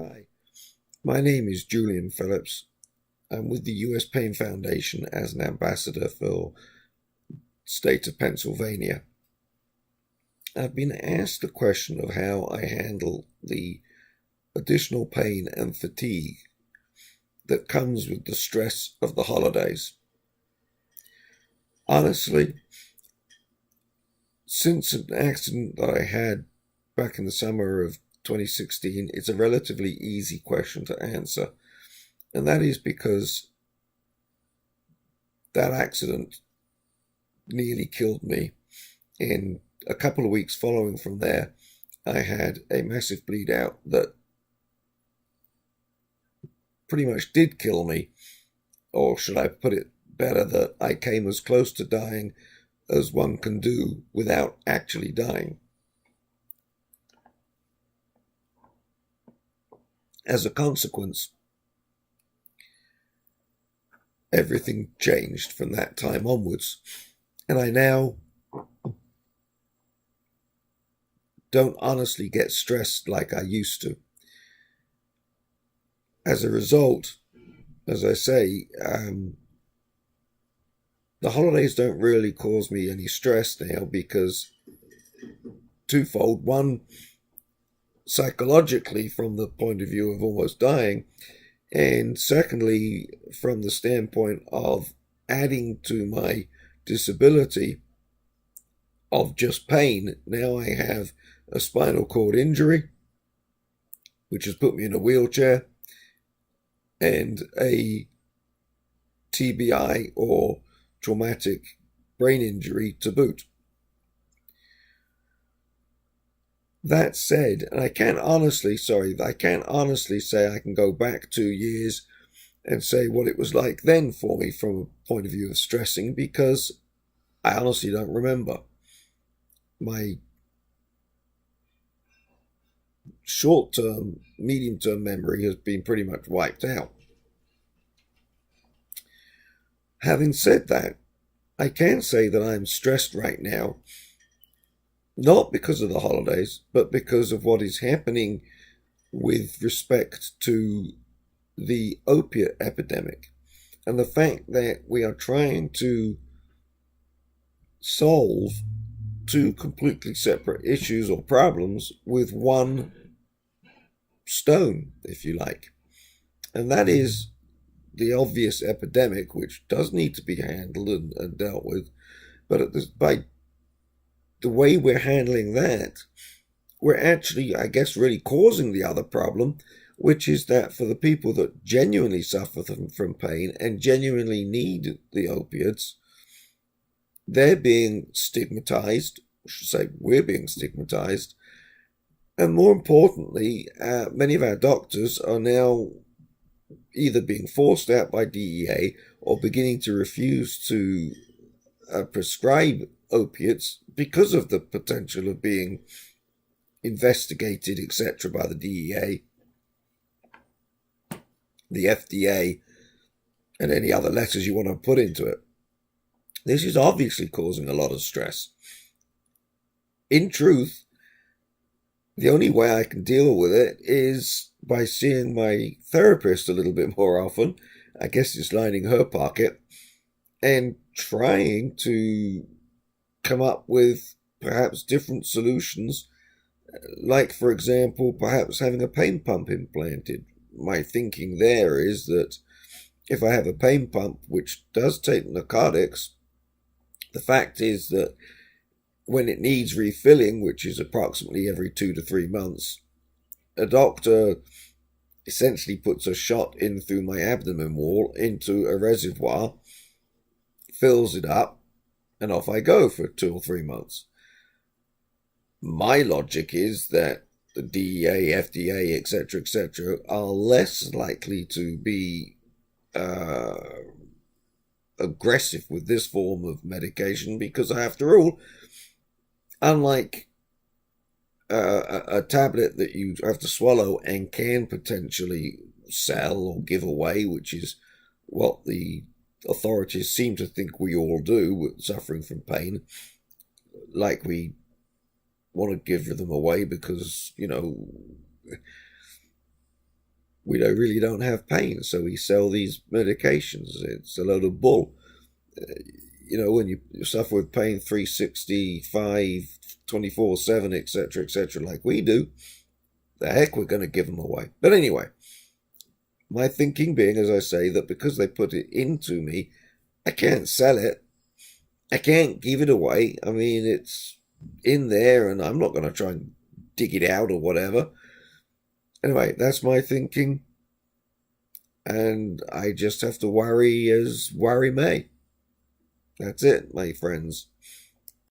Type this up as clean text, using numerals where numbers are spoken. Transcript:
Hi, my name is Julian Phillips. I'm with the US Pain Foundation as an ambassador for state of Pennsylvania. I've been asked the question of how I handle the additional pain and fatigue that comes with the stress of the holidays. Honestly, since an accident that I had back in the summer of 2016, it's a relatively easy question to answer. And that is because that accident nearly killed me. In a couple of weeks following from there, I had a massive bleed out that pretty much did kill me, or should I put it better, that I came as close to dying as one can do without actually dying. As a consequence, everything changed from that time onwards, and I now don't honestly get stressed like I used to. As a result, as I say, the holidays don't really cause me any stress now because twofold. One, psychologically, from the point of view of almost dying, and secondly, from the standpoint of adding to my disability of just pain. Now I have a spinal cord injury, which has put me in a wheelchair, and a TBI, or traumatic brain injury, to boot. That said, and I can't honestly say I can go back 2 years and say what it was like then for me from a point of view of stressing, because I honestly don't remember. My short-term, medium-term memory has been pretty much wiped out. Having said that, I can say that I'm stressed right now, not because of the holidays, but because of what is happening with respect to the opiate epidemic and the fact that we are trying to solve two completely separate issues or problems with one stone, if you like. And that is the obvious epidemic, which does need to be handled and dealt with. But by the way we're handling that, we're actually, I guess, really causing the other problem, which is that for the people that genuinely suffer from pain and genuinely need the opiates, they're being stigmatized. I should say we're being stigmatized. And more importantly, many of our doctors are now either being forced out by DEA or beginning to refuse to prescribe opiates because of the potential of being investigated, etc., by the DEA, the FDA, and any other letters you want to put into it. This is obviously causing a lot of stress. In truth, the only way I can deal with it is by seeing my therapist a little bit more often. I guess it's lining her pocket and trying to come up with perhaps different solutions, like, for example, perhaps having a pain pump implanted. My thinking there is that if I have a pain pump which does take narcotics, the fact is that when it needs refilling, which is approximately every 2 to 3 months, a doctor essentially puts a shot in through my abdomen wall into a reservoir, fills it up, and off I go for 2 or 3 months. My logic is that the DEA, FDA, etc., are less likely to be aggressive with this form of medication because, after all, unlike a tablet that you have to swallow and can potentially sell or give away, which is what the authorities seem to think we all do with suffering from pain, like we want to give them away because, really don't have pain, so we sell these medications. It's a load of bull. When you suffer with pain 365, 24/7, etc., like we do, the heck we're going to give them away. But anyway, my thinking being, as I say, that because they put it into me, I can't sell it. I can't give it away. I mean, it's in there, and I'm not going to try and dig it out or whatever. Anyway, that's my thinking, and I just have to worry as worry may. That's it, my friends.